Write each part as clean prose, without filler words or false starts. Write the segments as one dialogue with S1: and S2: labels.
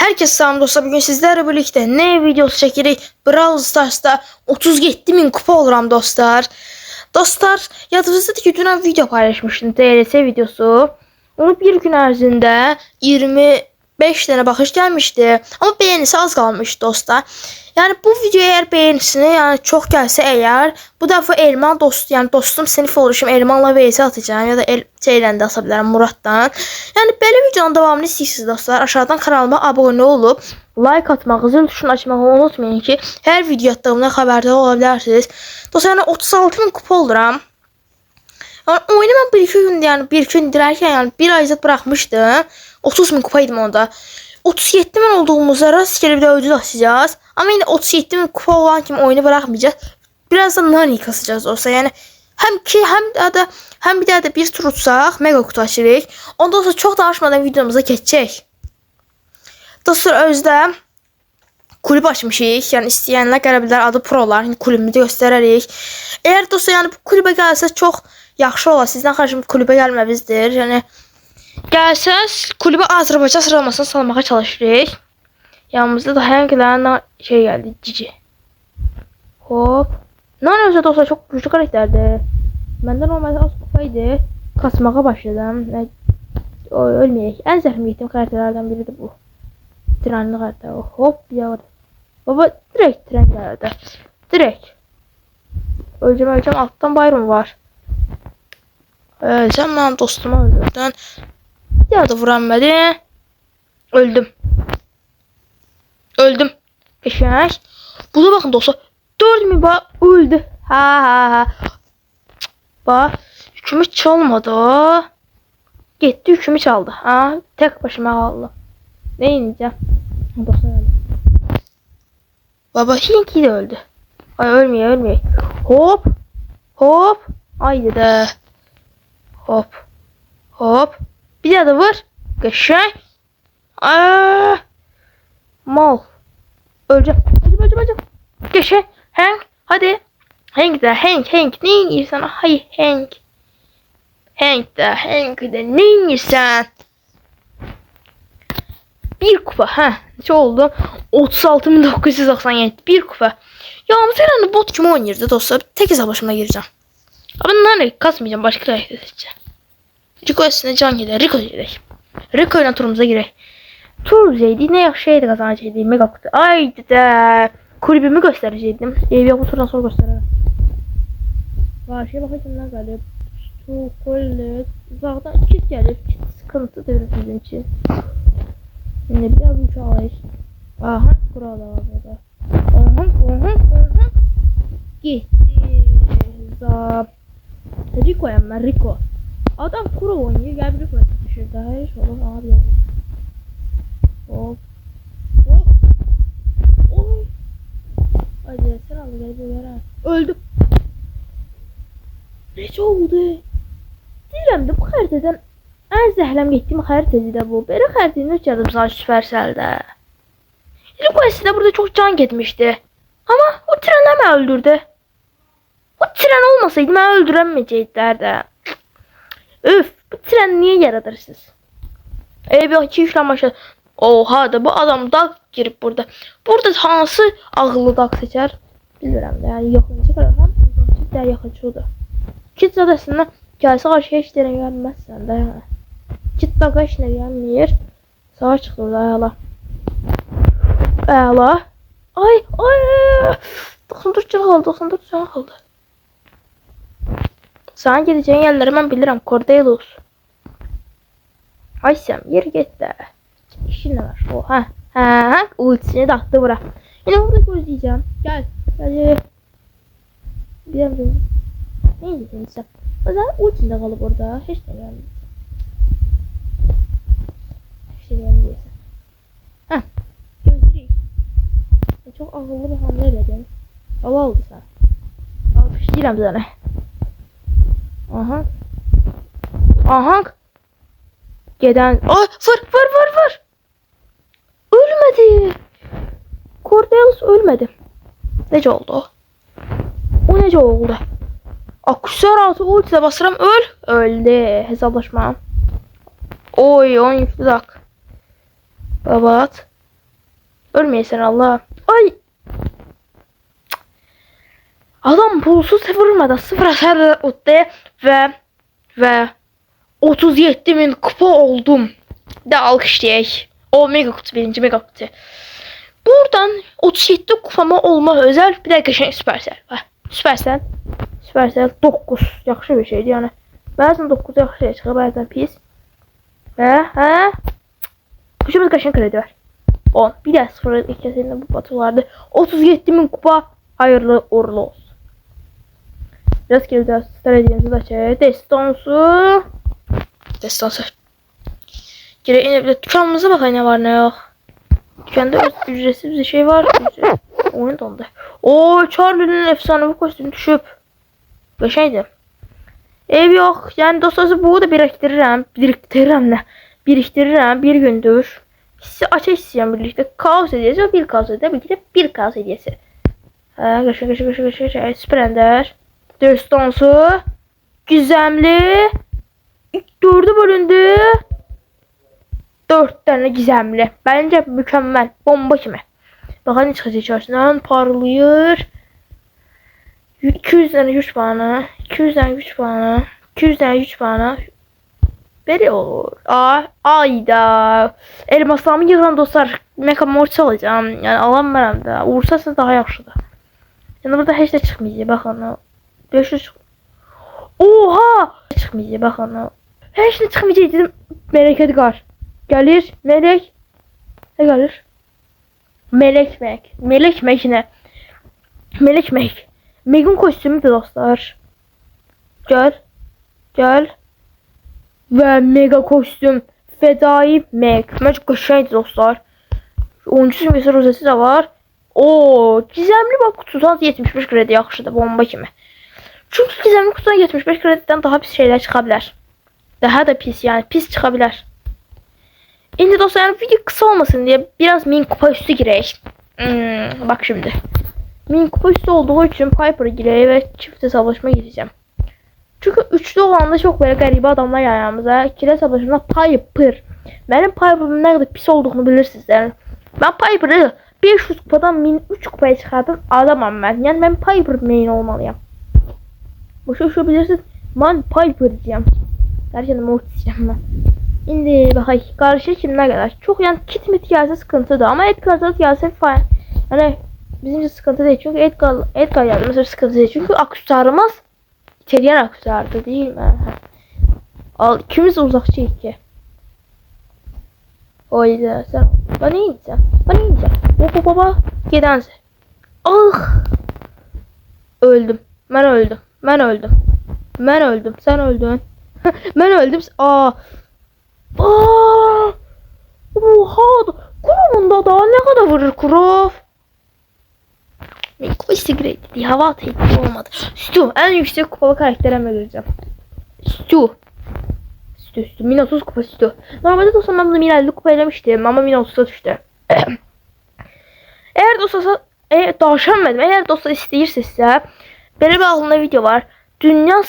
S1: Herkes selam dostlar. Bugün sizlerle birlikte ne videosu çekerek Brawl Stars'ta 37.000 kupa oluram dostlar. Dostlar, yadınızdadır ki dün video paylaşmıştım, DLC videosu. Onu bir gün ərzində 25 tane bakış gelmişti. Ama beğenisi az kalmış dostlar. Yani bu video eğer beğenisini yani çok gelse eğer bu defa Elman dost yani dostum sınıf oluşum Elmanla vs atacağım ya da şeyle de atabilirim Murat'tan. Yani böyle videonun devamını istiyorsunuz dostlar. Aşağıdan kanalıma abone olup like atmak, zil tuşunu açmayı unutmayın ki her video attığımda haberdar olabilirsiniz. Dostlar yani 36.000 kupa oluram. Yani oynamam bir iki gün yani bir gün dilerken yani bir ayzat bırakmıştım. 30.000 kupaydım onda. 37.000 olduğumuzda rastgele bir de ödül açacağız. Ama yine 37.000 kupa olan kim oyunu bırakmayacağız. Birazdan nani kasacağız olsa yani. Hem bir daha da bir tur uçsaq mega kutu açırıq. Ondan sonra çok da açmadan videomuza geçecek. Dostlar özdə kulüp açmışıq. Yani istəyənlər gələ bilər, adı prolar. Yani kulübümüzü göstərərik. Eğer dostlar yani bu kulübə gəlsə çox yaxşı olar. Sizdən xahişim kulübə gəlməvizdir. Yani gelseniz kulübe Azerbaycan sıralamasına salmaya çalışırıq. Yanımızda da hangilerine şey geldi, Cici. Hop. Nane özü dostlar çok güçlü karakterdi. Benden normalde az kupaydı. Kasmaya başladım. Ölmeyek. En zəhmli ettiğim karakterlerden biri de bu. Trenli karakter. Hop ya. Baba direkt tren geldi. Direkt. Öleceğim. Alttan Byron var. Sen benim dostuma öldürdün. Ya da vuran beni. Öldüm. Eşek. Buna bakın dostlar. 4.000 ba öldü. Ha. Ba yükümü çalmadı. Gitti yükümü çaldı. Ha, tek başıma kaldı. Ne ineceğim? Dostlar öldü. Baba Hinky de öldü. Ay ölmeye. Hop. Haydi de. Hop. Bir daha da vur. Geçen. Mal. Öleceğim. Geçen. Hank. Hadi. Hank. Ne yiyorsun? Hayır Hank. Hank de ne yiyorsun? Bir kupa. Ne oldu? 36.997. Bir kupa. Ya mesela bot kim oynayırdı dostlar? Tek hesap başıma gireceğim. Ama nerede kasmayacağım. Başka karakter seçeceğim. Rico üstüne can gider. Rico ile turumuza girek. Tur düzeydi. Ne yaxşıydı kazanacaqdı. Mega kutu. Aydı da. Kulübümü gösterəcəkdim. Evi bu turdan sonra göstərərəm. Qarşıya baxacağım nə qalıb. Su, kollet. Uzaqdan kit gəlir. Kit sıkıntıdır bizim için. Şimdi bir daha bu üçü alayız. Aha. Kurada var burada. Aha. Gitti. Zap. Rico'yam ben Rico. Adam kuru oynuyor. Gel bir Rico'ya takışır. Daha hiç olur abi. Hop. Oy. Hadi sen al gel böyle. Öldüm. Ne oldu? Deyirəm də bu xəritədən ən zəhləm getdiyim xəritədir də bu. Belə xəritəni heç yadım sana Supercell'də. Rico'si de burada çok can gitmişti. Ama o trenler mi öldürdü? O tren olmasaydı ben öldüremeyecekler de. Öf, bu tren niye yaratırsınız? Bir 2-3 lan başladı. Oha da bu adam dağ girip burada. Burada hansı ağıllı dağ seçer? Bilmirəm də. Yəni yaxınca qarasam, uzaqçı yaxınçıdır. Kit zadəsindən gəlsə qarşıya heç yerə gəlməzsən də. Kit dağa heç nə gəlmir. Sağa çıxdı da əla. Ay. 94 can qaldı. Sana gideceğin yerleri ben bilirim. Cordelos. Ay sen yeri git de. İşin ne var? O ultisini de attı bura. Yine burada gözleyeceğim. Gel. Hadi. Bilemiyorum. Ne diyeceksin sen? O zaman ultisinde kalıp orada. Hiç de gelmiyor. Gözleyeyim. Çok akıllı bir hamle edeceğim. Allah oldu sen. Alkışlayacağım sana. Aha. Geden. Ay vur. Ölmedi. Cordelos ölmedi. Nece oldu o? O nece oldu? Aksesuar altı ultiyle basıram öldü. Hesaplaşma. Oy 10 yüklü dak. Babat. Ölmeyesen Allah. Ay. Adam pulsuz vurmadan 0 hasar attı ve 37.000 kupa oldum. De alkışlayək. O mega kutu, birinci mega kutu. Buradan 37 kupama olma özel bir de qəşəng Supercell var. Supercell 9 yaxşı bir şeydir yəni. Bəzən 9 yaxşı şey çıxır, bəzən pis. Hə? Kuşumuz qəşəng kredi var. 10. Bir də 0 ikisində bu batulardı. 37.000 kupa hayırlı uğurlu olsun. Biraz geride stratejimizi de çek. Destansı. Geri inebilir. Dükkanımıza bakayım ne var ne yok. Dükkanda ücretsiz bir şey var. Oyun dondu. Oo, Charlie'nin efsanevi kostümü düşüp. Geçeydi. Ev yok. Yani dostlar bu da biriktiririm bir gündür. Sizi açacağım birlikte. Kaos hediyesi ve bir kaos hediyesi. Birlikte bir kaos hediyesi. Geçin. Süper Ender. Destansı. Gizemli. İlk 4'e bölündü. 4 tane gizemli. Bence mükemmel. Bomba kimi. Bakalım ne çıkacak içerisinden. Parlıyor. 200 tane güç puanı. 200 tane güç puanı. 200 tane güç puanı. Böyle olur. Ayda. Elmaslarımı yığılan dostlar. Mecha Mortis alacağım. Yani alamıram da. Uğursasınız daha yaxşıdır. Yani burada heç de çıkmayacak. Bakın. 500. Oha! Çıkmayacak. Bakın. Heç de çıkmayacak dedim. Melek Edgar. Gelir. Melek. Ne gelir? Melek ne? Melek. Meg'in kostümü de dostlar. Gel. Ve mega kostüm. Fedai Meg. Bence qəşəngdir dostlar. Oyuncu simgesi rozesi de var. Oo, gizemli bak kutudan 75 kredi yaxşıdır, bomba kimi. Çünkü gizemli kutudan 75 krediden daha pis şeyler çıkabilir. Daha da pis yani pis çıkabilir. Şimdi dostlar yani video kısa olmasın diye biraz min kupa üstü girek. Bak şimdi. Min kupa üstü olduğu için Piper'a gireyim ve çift hesaplaşma gireceğim. Çünkü üçlü olanda çok böyle garip adamlar yanımıza. İkili hesaplaşmada Piper. Benim Piper'ın ne kadar pis olduğunu bilirsiniz yani. Ben Piper'ı 500 kupadan 1003 kupaya çıkardım adamım ben. Yani ben Piper main olmalıyım. Şu bilirsiniz. Ben Piper diyeceğim. Gerçekten Mortis diyeceğim ben. Şimdi bakayım karşı kimler kadar. Çok yani kit mit gelse sıkıntıdır ama Edgar'da gelse falan. Yani bizim için sıkıntı değil çünkü Edgar geldi mesela sıkıntı değil çünkü aksesuarımız İtalyan aksesuardı değil mi? Al ikimiz uzakçı iki. Oyda sen bana iyi diyeceğim. Baba gidense. Ah! Öldüm. Ben öldüm. Sen öldün. Ben öldüm. Oha! Kurumunda daha ne kadar vurur Kurov? Quest Great hava atayım olmadı. Stu en yüksek kupalı karakterime vereceğim. Stu. Min 30 kupa Stu. Normalde dostlar ben bunu min 50 kupa elemiştim ama min 30'a düştü. Eğer dostlar istəyirsinizsə belə bir ağlında video var. Dünya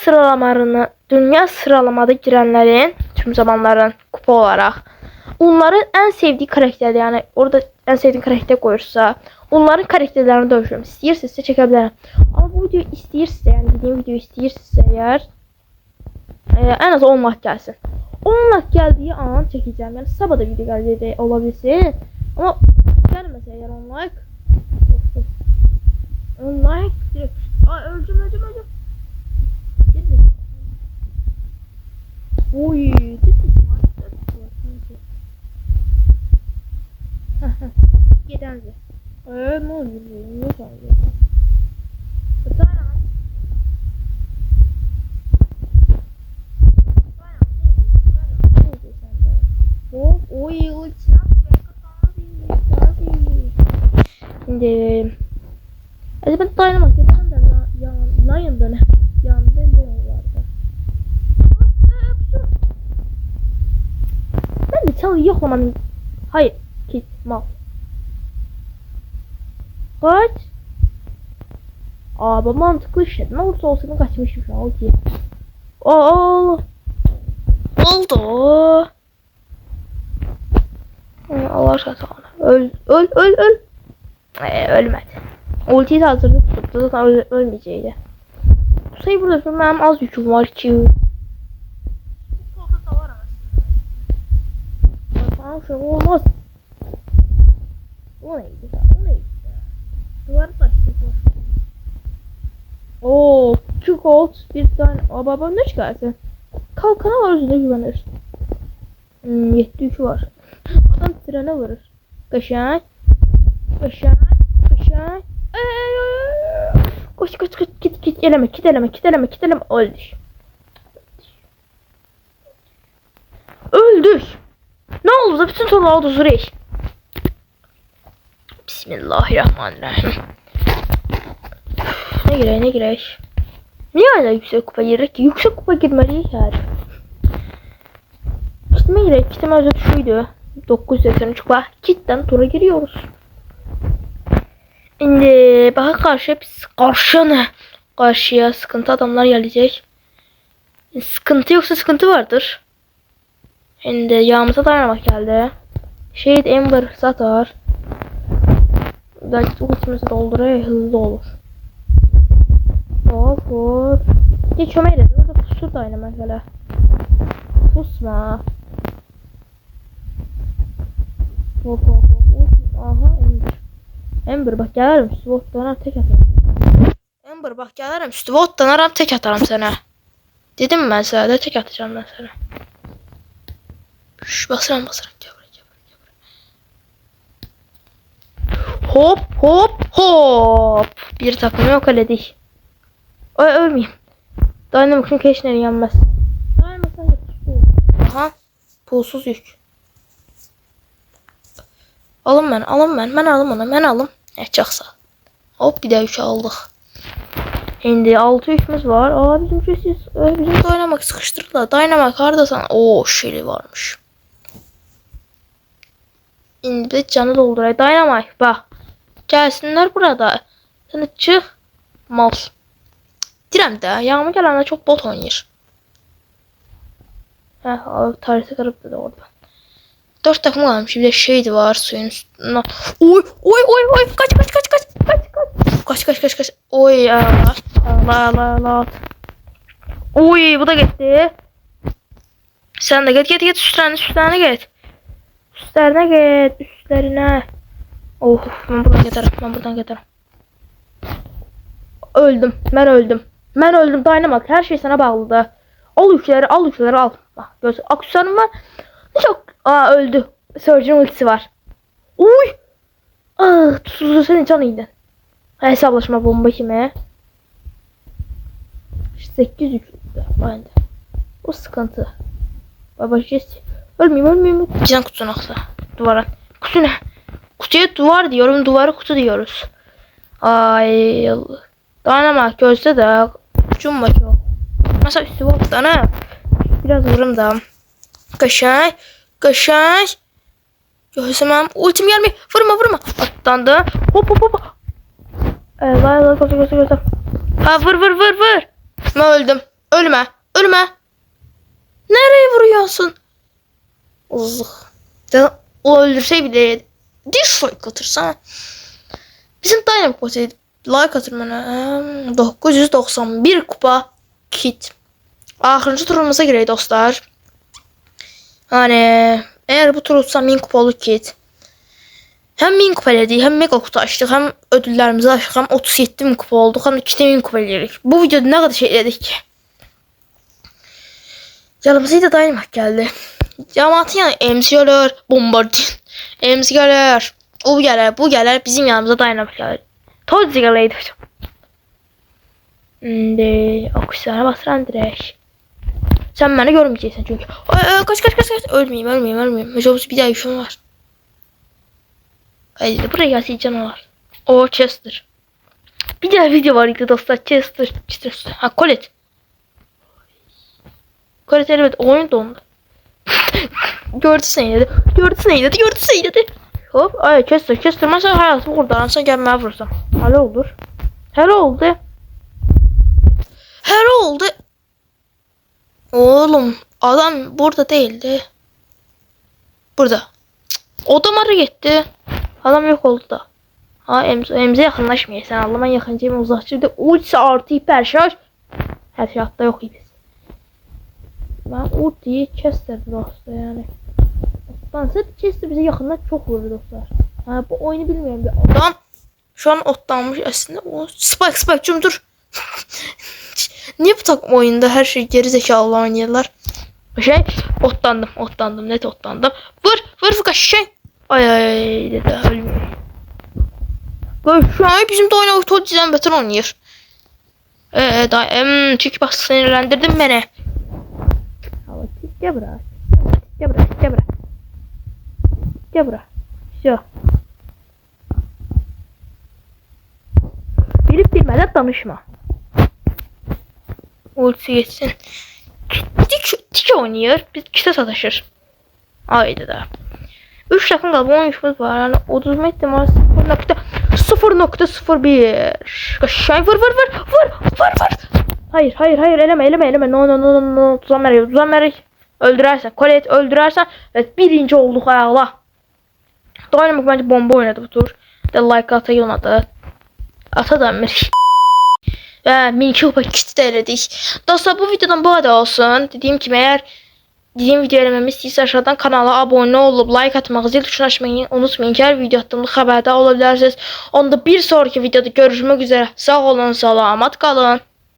S1: sıralamada girənlərin tüm zamanların kupa olarak onların en sevdiği karakter yani orada en sevdiğin karakter koyursa onların karakterlerini dövüşürüm. İstəyirsinizsə çekebilirim. Ama bu video istəyirsinizsə yani dediğim video istəyirsinizsə eğer en az 10 like gelsin. 10 like geldiği an çekeceğim. Yani sabah da video geldiği olabilirsin. Ama gelmese eğer 10 like. 10 like direkt. Öldüm. Oy. Gidenzi. Ne oluyor? Ne oluyor? Şimdi acaba dayanamak neden de yanında ne? Yanında ne vardı? Ben de çalıyı yoklamanın. Hayır, git mal. Kaç? Bu mantıklı işte. Ne olursa olsun kaçmışım şu an. Okey. Oldu. Allah aşkına. Öl öl öl öl. Ölmedi. Ultiyi de hazırda tuttu. Zaten ölmeyecekti. Bu sayı burada benim az yüküm var ki. Tamam şu olmaz. O neydi? O neydi? Duvarı taştık. Oo, 2 gold, bir tane. Aa, babam ne çıkarttı? Kalkana var üzerinde güvenir. 7 yükü var. Adam trene vurur. Kaşay. Kaşay. Kaşay. Koş koş koş, git eleme, git eleme, git eleme, git eleme. Öldü. Öldük. Ne oldu da bütün torlar oldu Züreyş. Bismillahirrahmanirrahim. Ne girek? Niye hala yüksek kupa girek ki? Yüksek kupa girmeliyiz yani. Kitime girek. Kitime özü düşüydü. 983 kupa. Kitten tura giriyoruz. Şimdi baka karşıya sıkıntı adamlar gelecek. Sıkıntı yoksa sıkıntı vardır. Şimdi yağımıza dayanamak geldi. Shade Ember satar. Belki ultimizi dolduraya hızlı olur. Hop. Geç çömeyle de orada pusur da aynı mesela. Pusma. Hop. Aha Ember. Ember bak gelirim Sword'dan aram tek atarım. Ember bak gelirim Sword'dan aram tek atarım sana. Dedim ben sana da tek atacağım ben sana. Şş, basıram. Gel buraya. Hop. Bir takımı yok öyle değil. Ölmeyeyim. Dynamic'in keşneri yanmaz. Aha. Pulsuz yük. Alın ben. Ben alım. Çok sağ. Hop bir de yük aldık. Şimdi 6 yükümüz var. Aa bizim Dynamic sıkıştırdılar. Dynamic hardasan. Oo şeyli varmış. Şimdi de canı doldurayım. Dynamic bak. Gelsinler burada. Sen çık. Mal. Direm de yağmur gelende çok bot oynuyor. Tarihte kırıp da orada. 4 takım kalmış. Bir de şeydi var suyun üstüne. Oy. Kaç. Oy ya. Allah. Oy bu da gitti. Sen de git üstlerine git. Üstlerine. Oh ben buradan giderim. Ben öldüm. Dynamite her şey sana bağlıdı. Al yükleri al. Bak göz aksesuarım var. Ne çok öldü. Surgeon ultisi var. Uy. Tuzlu senin canıydın. Hesaplaşma bomba kime? 8 yük. Bende. O sıkıntı. Baba jest. Ölmeyeyim. Can kutusuna aksa. Duvara. Kutu ne? Kutuya duvar diyorum. Duvara kutu diyoruz. Ay Allah. Dynamite gözde de ucum var çok. Mesela üstü boktan ha. Biraz vurum da. Kaşay. Gözlemem. Ultim gelmiyor. Vurma. Atlandı. Hop. Göz. Ha vur. Ben öldüm. Ölme. Nereye vuruyorsun? O öldürse bile dislike atırsana. Bizim Dynamic bot'u like atırmana 991 kupa kit. Axırıncı turumuza girək dostlar. Yani eğer bu tur utsam 1000 kupalık kit. Hem 1000 kupa elədik, hem mega kutu açdıq, hem ödüllərimizi açdıq, hem 37.000 kupa olduq, hem de 2000 kupa elədik. Bu videoda ne kadar şey elədik ki? Yanımıza da Dynamic geldi. Cemaatın yani MC gelir, Bombardin. MC gelir, o gelir, bu gelir, bizim yanımıza Dynamic gelir. Tozzi geleydi. Akışlara basıran direkt. Sen beni görmeyeceksin çünkü. Kaç. Ölmeyeyim. Mecbur bir daha yüşüm var. Haydi buraya gelsin canavar. O Chester. Bir daha video var idi dostlar. Chester. Ha Colette. Colette evet oyun dondu. Gördü seni dedi. Hop ay Chester. Mesela hayatımı kurtaransan gelmeye vursam. Hala olur. Oğlum adam burada değildi. Burada. O da mara gitti. Adam yok oldu da. Ha emze yaxınlaşmayın. Sen Allah'ıma yaxıncayım uzakçı. Bir de ulti artı hiper şarj. Her şey hatta yok idi. Ben ultiyi kestirdim dostlar yani. Otlansa kesti bize yakından çok vurdu dostlar. Ha, bu oyunu bilmeyen bir adam. Şu an otlanmış aslında. O Spike cumdur. Niye bu takım oyunda her şey geri zekalı oynuyorlar? Otlandım net otlandım. Vur kaçışın. Ay dedi ölmüyor. Böyle şu an bizim de oyunu oto diziden beter oynuyor. Çünkü bak sinirlendirdin beni. Gel bırak. Gel bırak. Şu. Bilip bilmeden danışma. Ulti geçsin. Tik oynuyor. Biz kite sataşır. Haydi da. 3 dakika kaldı. 10 işimiz var. Yani 30 metre var. 0.01. Kaşay vur. Hayır eleme. No. Tuzan öldürersen. Colette öldürersen. Evet birinci olduk ayağla. Dynamik bence bomba oynadı bu tur. De like atayı olmadı. Ata dönmüş. Ve minki kupa kiti de elədik. Dostlar bu videodan bu kadar olsun. Dediğim video eləməmi istəyirsə aşağıdan kanala abone olup like atmağı, zil tuşunu açmayı unutmayın ki her video attığımda haberdar olabilirsiniz. Onda bir sonraki videoda görüşmek üzere. Sağ olun, salamat kalın.